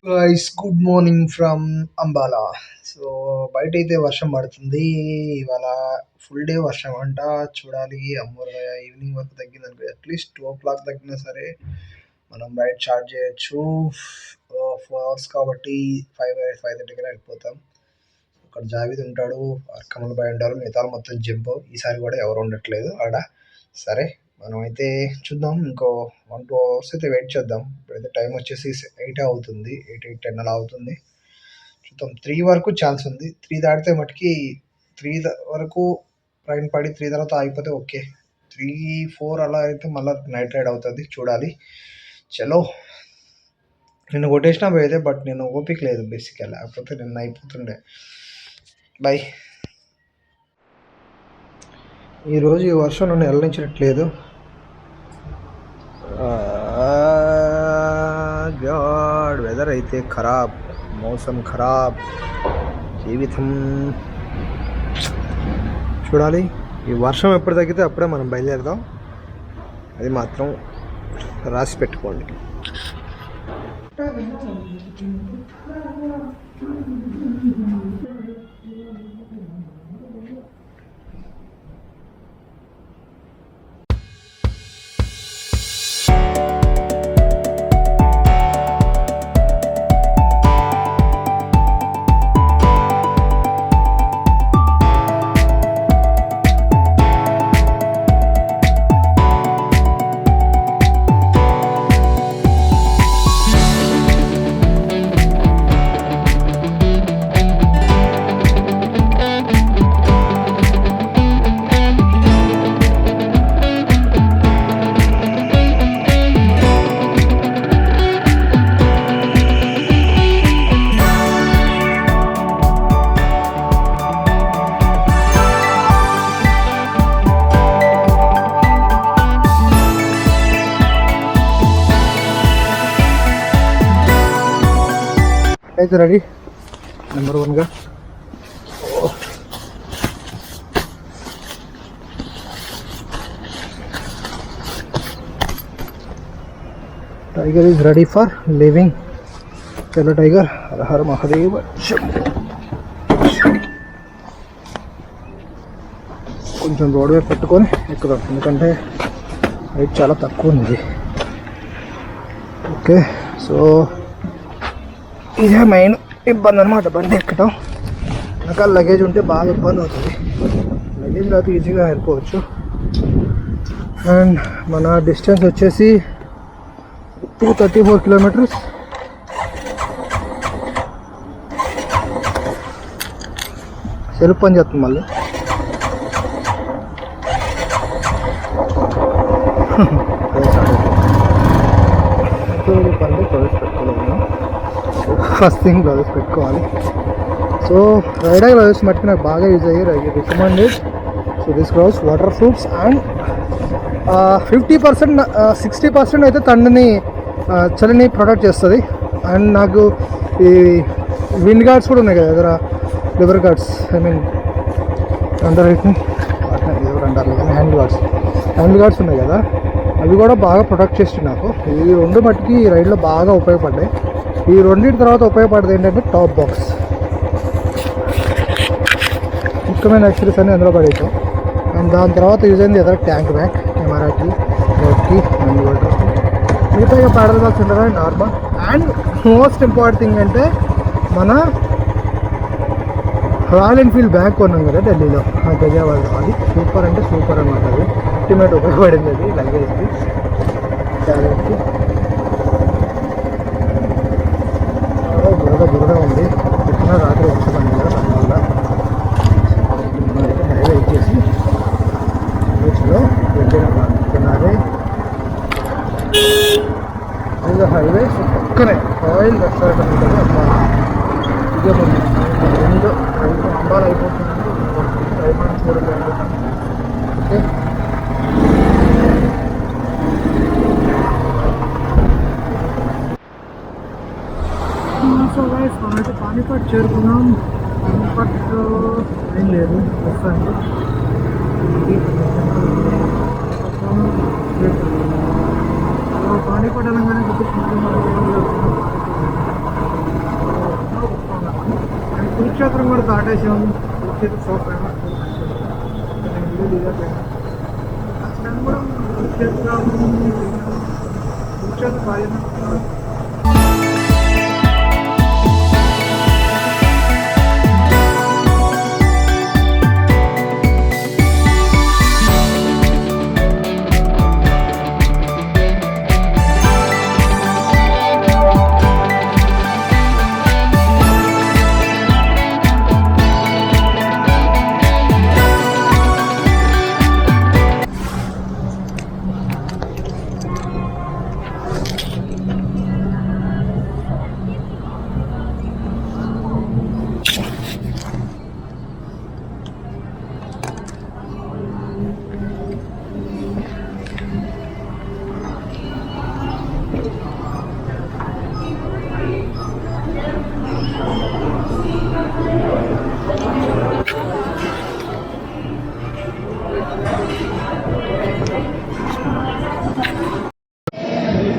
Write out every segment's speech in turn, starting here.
Guys good morning from Ambala. So బయట అయితే వర్షం పడుతుంది ఇవాళ. ఫుల్ డే వర్షం అంట. చూడాలి అమ్మూరు ఈవినింగ్ వరకు తగ్గిందనుకో, అట్లీస్ట్ 2 o'clock తగ్గినా సరే మనం బయట స్టార్ట్ చేయొచ్చు. 4 hours కాబట్టి 5 5:30 వెళ్ళిపోతాం. అక్కడ జావేద్ ఉంటాడు, కమల్ బాయ్ ఉంటారు, మిగతా మొత్తం జంప్. ఈసారి కూడా ఎవరు ఉండట్లేదు ఆడ. సరే మనమైతే చూద్దాం, ఇంకో 1 2 hours అయితే వెయిట్ చేద్దాం. ఇప్పుడైతే టైం వచ్చేసి 8 అవుతుంది, 8 8 10 అలా అవుతుంది. చూద్దాం 3 వరకు ఛాన్స్ ఉంది. 3 దాటితే మటుకి 3 వరకు రైన్ పడి 3 తర్వాత ఆగిపోతే ఓకే. 3 4 అలా అయితే మళ్ళీ నైట్ రైడ్ అవుతుంది, చూడాలి. చలో నిన్ను కొట్టేసినా పోయేదే, బట్ నేను ఓపిక లేదు బేసిక్గా, లేకపోతే నిన్న అయిపోతుండే. బాయ్. ఈరోజు ఈ వర్షం నన్ను వెళ్ళనించట్లేదు. గాడ్ వెదర్ అయితే ఖరాబ్, మౌసం ఖరాబ్, జీవితం. చూడాలి ఈ వర్షం ఎప్పుడు తగ్గితే అప్పుడే మనం బయలుదేరదాం, అది మాత్రం రాసి పెట్టుకోండి. అయితే రెడీ నెంబర్ 1గా. Tiger is ready for living. చలో టైగర్, హర హర మహాదేవ్. కొంచెం రోడ్ వైపు పెట్టుకొని ఎక్కుదాం, ఎందుకంటే హైట్ చాలా తక్కువ ఉంది. ఓకే, సో ఇదే మెయిన్ ఇబ్బంది అనమాట, బండి ఎక్కడం. నాకు లగేజ్ ఉంటే బాగా ఇబ్బంది అవుతుంది. లగేజ్ రాదు ఈజీగా వెళ్ళిపోవచ్చు. అండ్ మన డిస్టెన్స్ వచ్చేసి 234 kilometers. సెల్ఫ్ పని చేస్తుంది మళ్ళీ. ఫస్ట్ థింగ్ గ్లౌస్ పెట్టుకోవాలి. సో రైడర్ గ్లౌస్ మట్టుకు నాకు బాగా యూజ్ అయ్యాయి, recommended. So this gloves water proofs and 50% 60% అయితే తండ్రిని చలిని ప్రొటెక్ట్ చేస్తుంది. అండ్ నాకు ఈ విండ్ గార్డ్స్ కూడా ఉన్నాయి కదా దగ్గర, లివర్ గార్డ్స్, ఐ మీన్ అంటారు ఎవరు అంటారు, హ్యాండ్ గార్డ్స్ ఉన్నాయి కదా, అవి కూడా బాగా ప్రొటెక్ట్ చేస్తుంది నాకు. ఈ రెండు మట్టుకి ఈ రైడ్లో బాగా ఉపయోగపడ్డాయి. ఈ రెండింటి తర్వాత ఉపయోగపడేది ఏంటంటే టాప్ బాక్స్. ముఖ్యమైన యాక్సరీస్ అన్నీ అందులో పడేసాం. అండ్ దాని తర్వాత యూజ్ అయింది ఎదురు ట్యాంక్ బ్యాగ్, కెమెరాకి, రోడ్కి, అండ్ వాటర్కి. మిగతా ఇక ప్యాడల్ బాక్స్ ఉండగా normal. And most important thing అంటే మన రాయల్ ఎన్ఫీల్డ్ బ్యాగ్ కొన్నాం కదా ఢిల్లీలో, గజావాడలో. అది సూపర్ అంటే సూపర్ అనమాట. అది అల్టిమేట్ ఉపయోగపడింది అది లగేజ్కి, ట్యాలెంట్కి. బురద ఉంది, పెట్టిన రాత్రి వచ్చేదాన్ని కదా, దానివల్ల అయితే హైవే ఎక్కేసి బీచ్లో తినాలి. ఇది హైవే పక్కనే ఆయిల్ రెస్టారెంట్ ఉంటుంది. అమ్మా ఇదే ముందు రెండు అంబాలు అయిపోతుందంటే 5 minutes. ఓకే, సో గైస్ మనమైతే పానీపట్ చేరుకున్నాం. పానీపట్ ఏం లేదు, వస్తాను పానీపట్ అనగానే కురుక్షేత్రం కూడా దాటేసాము. కురుక్షేత్రం సో ఫేమస్ కూడా కురుక్షేత్రం కురుక్షేత్రం బాగా.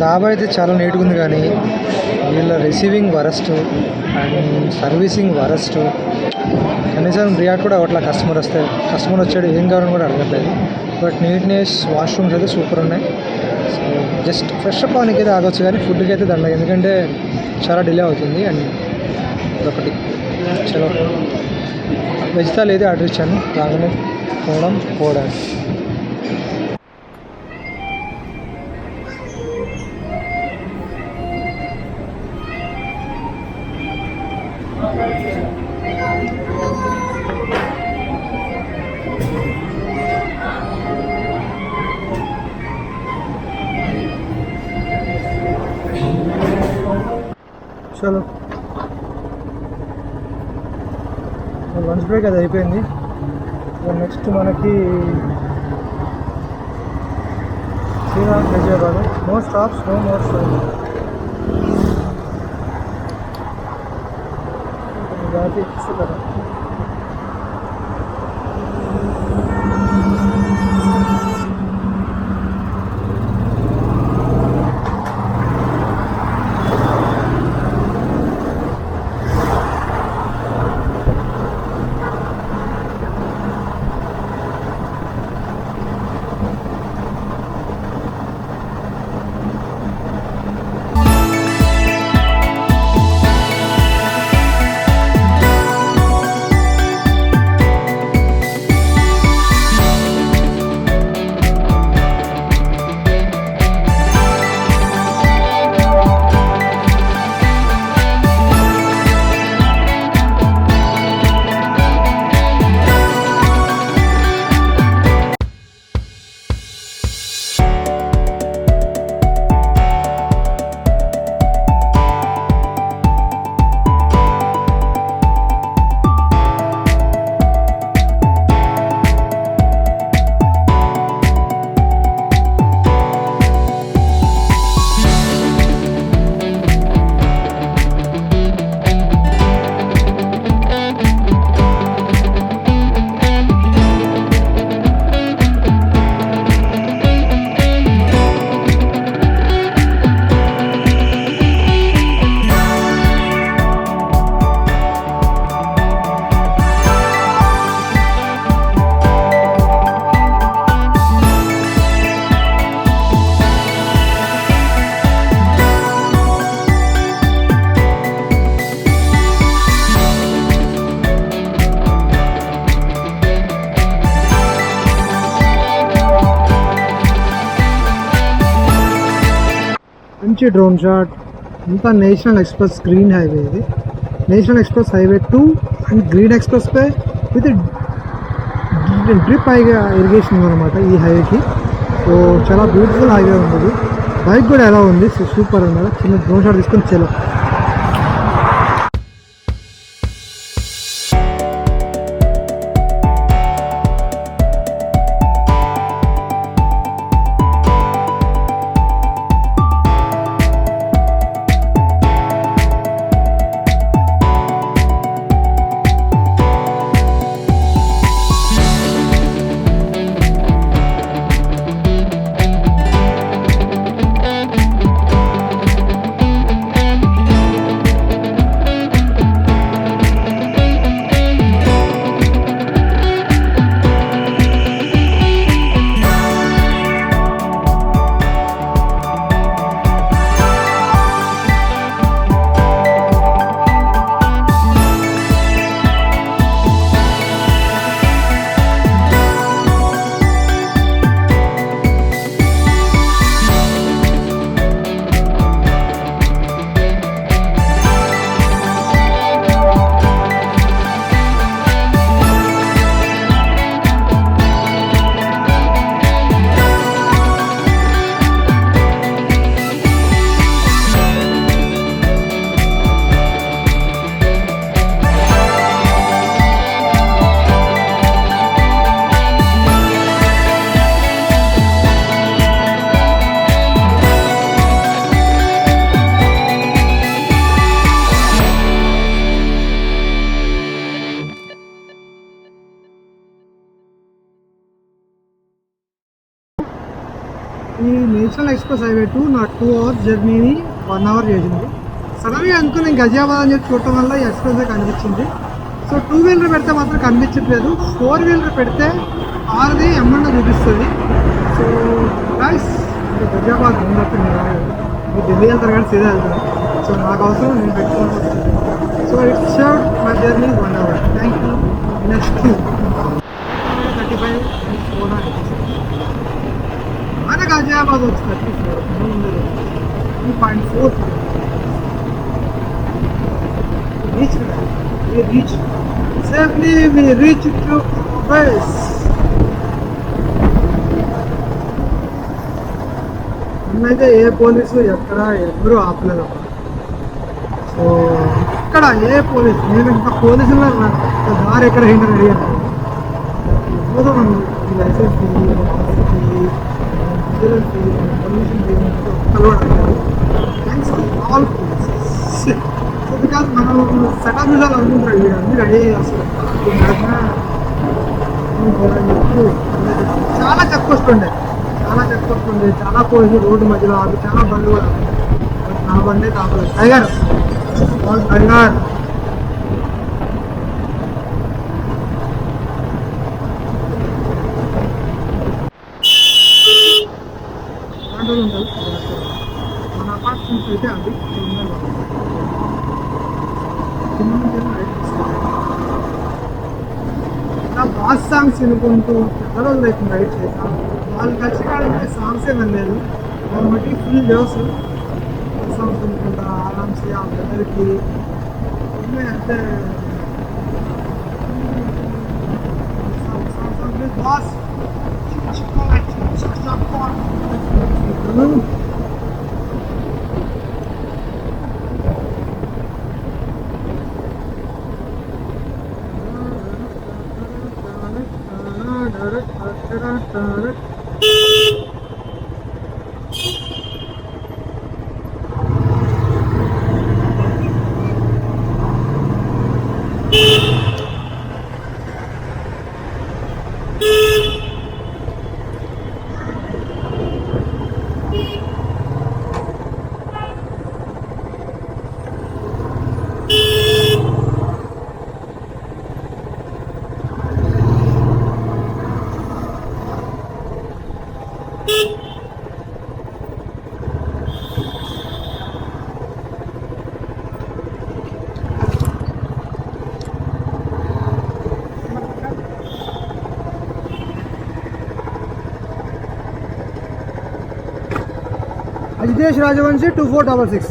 డాబా అయితే చాలా నీట్గా ఉంది, కానీ వీళ్ళ receiving worst and servicing worst. కనీసం రియాక్ట్ కూడా అట్లా కస్టమర్ వచ్చాడు ఏం కావాలని కూడా అడగట్లేదు. బట్ నీట్నెస్, వాష్రూమ్స్ అయితే సూపర్ ఉన్నాయి. సో జస్ట్ ఫ్రెష్ అప్ అవడానికి అయితే ఆగొచ్చు, కానీ ఫుడ్కి అయితే దండ, ఎందుకంటే చాలా డిలే అవుతుంది. అండ్ అదొకటి. చలో వెజ్ థాలి అయితే ఆర్డర్ ఇచ్చాను, రాగానే పోవడానికి. చలో లంచ్ బ్రేక్ అది అయిపోయింది. నెక్స్ట్ మనకి Sriram Hyderabad. No stops, no more stops. కదా మంచి డ్రోన్ షాట్. అంతా నేషనల్ ఎక్స్ప్రెస్ గ్రీన్ హైవే, ఇది national express highway 2 and green express పై విత్ డ్రిప్ హైవే ఇరిగేషన్ అనమాట ఈ హైవేకి. సో చాలా బ్యూటిఫుల్ హైవే ఉంది. బైక్ కూడా ఎలా ఉంది, సూపర్ అన్నమాట. చిన్న డ్రోన్ షాట్ తీసుకొని చలో. ఈ నేషనల్ ఎక్స్ప్రెస్ హైవే 2 నా 2 అవర్స్ జర్నీని 1 అవర్ చేసింది. సడన్గా అనుకుని నేను గజియాబాద్ అని చెప్పి చూడటం వల్ల ఈ ఎక్స్ప్రెస్ కనిపించింది. సో 2 వీలర్ పెడితే మాత్రం కనిపించట్లేదు, 4 వీలర్ పెడితే ఆరుది ఎమ్మండ చూపిస్తుంది. సో గైస్ గజియాబాద్ ఉన్నట్టు మీరు ఢిల్లీ వెళ్తారు కానీ సీదా వెళ్తారు. సో నాకు అవసరం నేను పెట్టుకోవాల్సి వస్తుంది. So it's short my journey 1 hour. Thank you. Next 35 మన గజియాబాద్ వచ్చి 34 reach safely we reach to base. అయితే ఏ పోలీసు ఎక్కడ ఎవరు ఆపలేదు. సో ఇక్కడ ఏ పోలీసు, నేను ఇంకా పోలీసులో దారి ఎక్కడ ఏంటో అడిగాను. ఎవరో license thanks all polices. So because మనం సెటప్ విధాలు అనుకుంటారు అన్నీ రెడీ అసలు చాలా చెక్ వస్తుండే, చాలా పోలీసులు రోడ్డు మధ్యలో ఆపి చాలా బండ్లు కూడా. నా బండి కాపలేదు. టైగర్ టైగర్ ఉంటుంది. మన అపార్ట్మెంట్స్ అయితే అది ఇలా బాస్ సాంగ్స్ వినుకుంటూ చాలా రోజులు అయితే రైడ్ చేశాను. వాళ్ళు కలిసి కాలంటే సాంగ్సే వెళ్ళలేదు, వాళ్ళు బట్టి ఫుల్ జోస్ సాంగ్స్ వినుకుంటా ఆరామ్సే ఆ వెదర్కి అంటే బాస్ అజితేష్ రాజవంశీ 2466.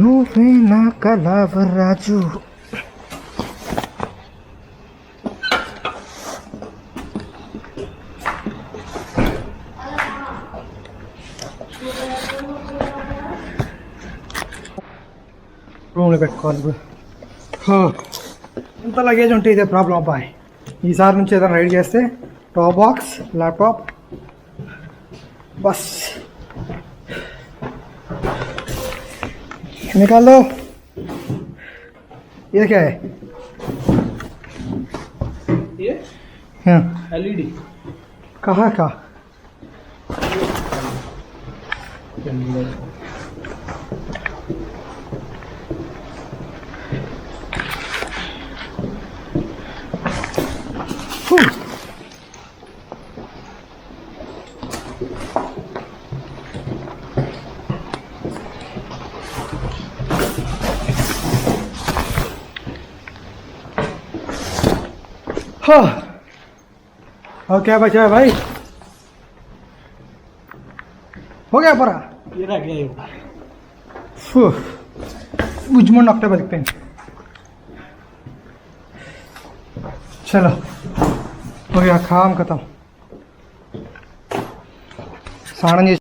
నువ్వే నా కలవరాజు. రూమ్లో పెట్టుకోవాలి. ఇంత లగేజ్ ఉంటే ఇదే ప్రాబ్లం అబ్బాయి. ఈసారి నుంచి ఏదైనా రైడ్ చేస్తే టాప్ బాక్స్, ల్యాప్టాప్, బస్. निकाल दो. ये क्या है? ये हाँ LED. कहाँ का? और क्या बचा है भाई? हो गया पूरा? ये रह गया ये। उजमन डॉक्टर बदकते हैं। चलो हो गया काम खत्म। स्नाనం చేసి